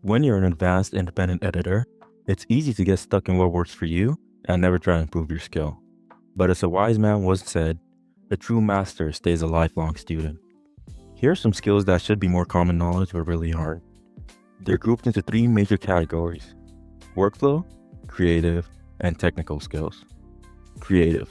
When you're an advanced independent editor, it's easy to get stuck in what works for you and never try to improve your skill. But as a wise man once said, a true master stays a lifelong student. Here are some skills that should be more common knowledge but really aren't. They're grouped into three major categories: workflow, creative, and technical skills. Creative.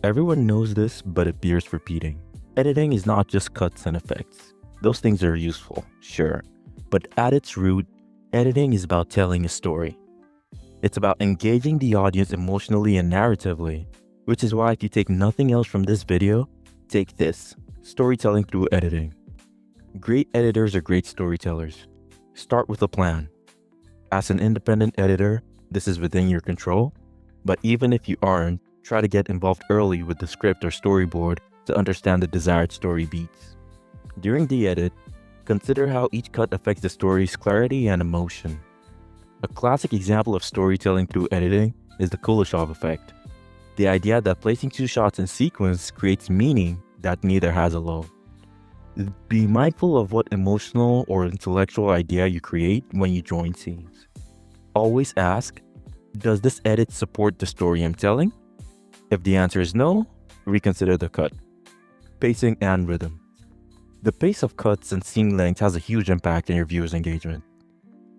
Everyone knows this, but it bears repeating. Editing is not just cuts and effects. Those things are useful, sure, but at its root, editing is about telling a story. It's about engaging the audience emotionally and narratively, which is why if you take nothing else from this video, take this: storytelling through editing. Great editors are great storytellers. Start with a plan. As an independent editor, this is within your control, but even if you aren't, try to get involved early with the script or storyboard to understand the desired story beats. During the edit, consider how each cut affects the story's clarity and emotion. A classic example of storytelling through editing is the Kuleshov effect, the idea that placing two shots in sequence creates meaning that neither has alone. Be mindful of what emotional or intellectual idea you create when you join scenes. Always ask, does this edit support the story I'm telling? If the answer is no, reconsider the cut. Pacing and rhythm. The pace of cuts and scene length has a huge impact on your viewer's engagement.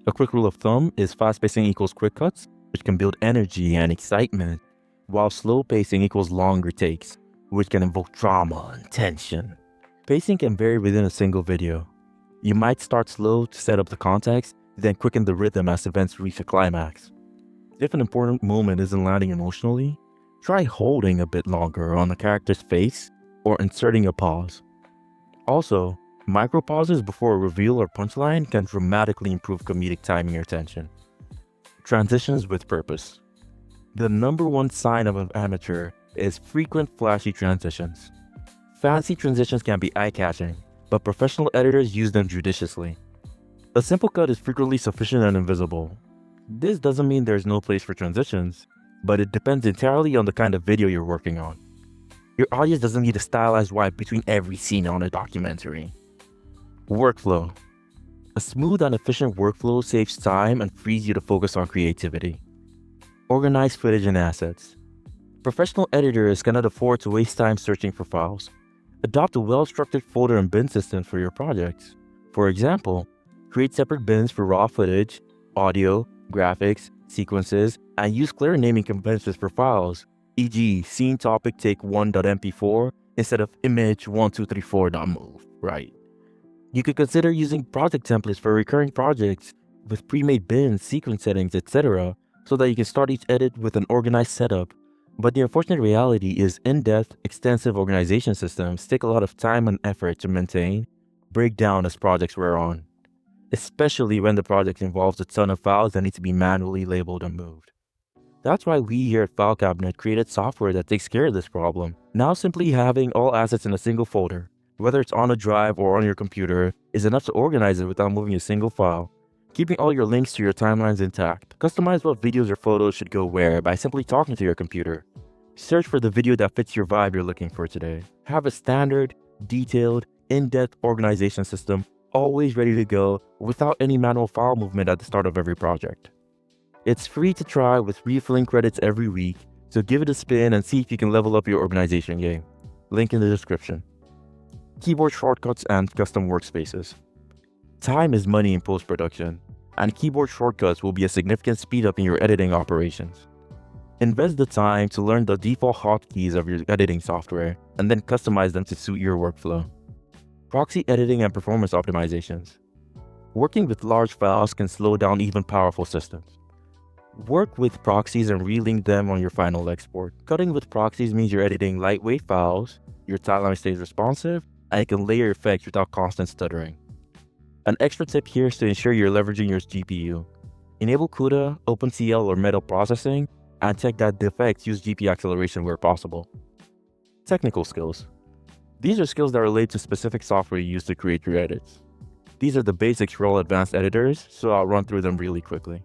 A quick rule of thumb is fast pacing equals quick cuts, which can build energy and excitement, while slow pacing equals longer takes, which can invoke drama and tension. Pacing can vary within a single video. You might start slow to set up the context, then quicken the rhythm as events reach a climax. If an important moment isn't landing emotionally, try holding a bit longer on the character's face or inserting a pause. Also, micro pauses before a reveal or punchline can dramatically improve comedic timing or tension. Transitions with purpose. The number one sign of an amateur is frequent flashy transitions. Fancy transitions can be eye-catching, but professional editors use them judiciously. A simple cut is frequently sufficient and invisible. This doesn't mean there's no place for transitions, but it depends entirely on the kind of video you're working on. Your audience doesn't need a stylized wipe between every scene on a documentary. Workflow. A smooth and efficient workflow saves time and frees you to focus on creativity. Organize footage and assets. Professional editors cannot afford to waste time searching for files. Adopt a well-structured folder and bin system for your projects. For example, create separate bins for raw footage, audio, graphics, sequences, and use clear naming conventions for files, e.g. scene topic take 1.mp4 instead of image1234.mov, right? You could consider using project templates for recurring projects with pre-made bins, sequence settings, etc., so that you can start each edit with an organized setup. But the unfortunate reality is in-depth, extensive organization systems take a lot of time and effort to maintain, break down as projects wear on, especially when the project involves a ton of files that need to be manually labeled and moved. That's why we here at File Cabinet created software that takes care of this problem. Now simply having all assets in a single folder, whether it's on a drive or on your computer, is enough to organize it without moving a single file, keeping all your links to your timelines intact. Customize what videos or photos should go where by simply talking to your computer. Search for the video that fits your vibe you're looking for today. Have a standard, detailed, in-depth organization system always ready to go without any manual file movement at the start of every project. It's free to try with refilling credits every week, so give it a spin and see if you can level up your organization game. Link in the description. Keyboard shortcuts and custom workspaces. Time is money in post-production, and keyboard shortcuts will be a significant speed up in your editing operations. Invest the time to learn the default hotkeys of your editing software and then customize them to suit your workflow. Proxy editing and performance optimizations. Working with large files can slow down even powerful systems. Work with proxies and relink them on your final export. Cutting with proxies means you're editing lightweight files, your timeline stays responsive, and you can layer effects without constant stuttering. An extra tip here is to ensure you're leveraging your GPU. Enable CUDA, OpenCL, or Metal processing, and check that the effects use GPU acceleration where possible. Technical skills. These are skills that relate to specific software you use to create your edits. These are the basics for all advanced editors, so I'll run through them really quickly.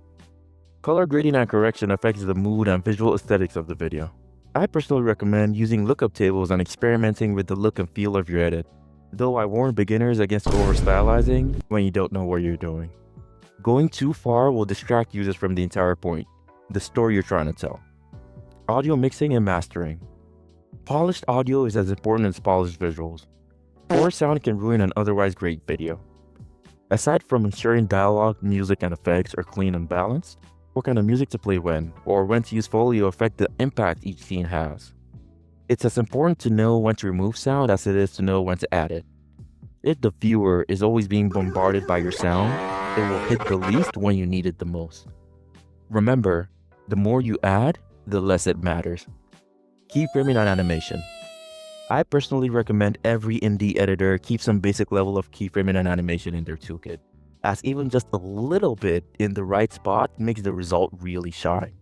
Color grading and correction affects the mood and visual aesthetics of the video. I personally recommend using lookup tables and experimenting with the look and feel of your edit, though I warn beginners against over-stylizing when you don't know what you're doing. Going too far will distract users from the entire point, the story you're trying to tell. Audio mixing and mastering. Polished audio is as important as polished visuals. Poor sound can ruin an otherwise great video. Aside from ensuring dialogue, music, and effects are clean and balanced, what kind of music to play when, or when to use Foley to affect the impact each scene has. It's as important to know when to remove sound as it is to know when to add it. If the viewer is always being bombarded by your sound, it will hit the least when you need it the most. Remember, the more you add, the less it matters. Keyframing and animation. I personally recommend every indie editor keep some basic level of keyframing and animation in their toolkit, as even just a little bit in the right spot makes the result really shine.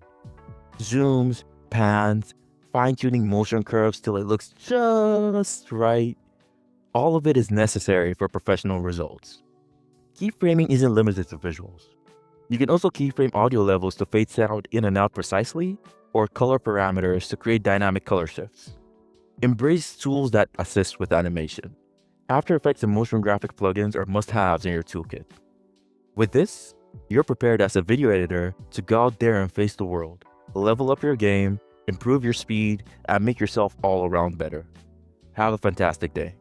Zooms, pans, fine-tuning motion curves till it looks just right. All of it is necessary for professional results. Keyframing isn't limited to visuals. You can also keyframe audio levels to fade sound in and out precisely, or color parameters to create dynamic color shifts. Embrace tools that assist with animation. After Effects and motion graphic plugins are must-haves in your toolkit. With this, you're prepared as a video editor to go out there and face the world, level up your game, improve your speed, and make yourself all around better. Have a fantastic day.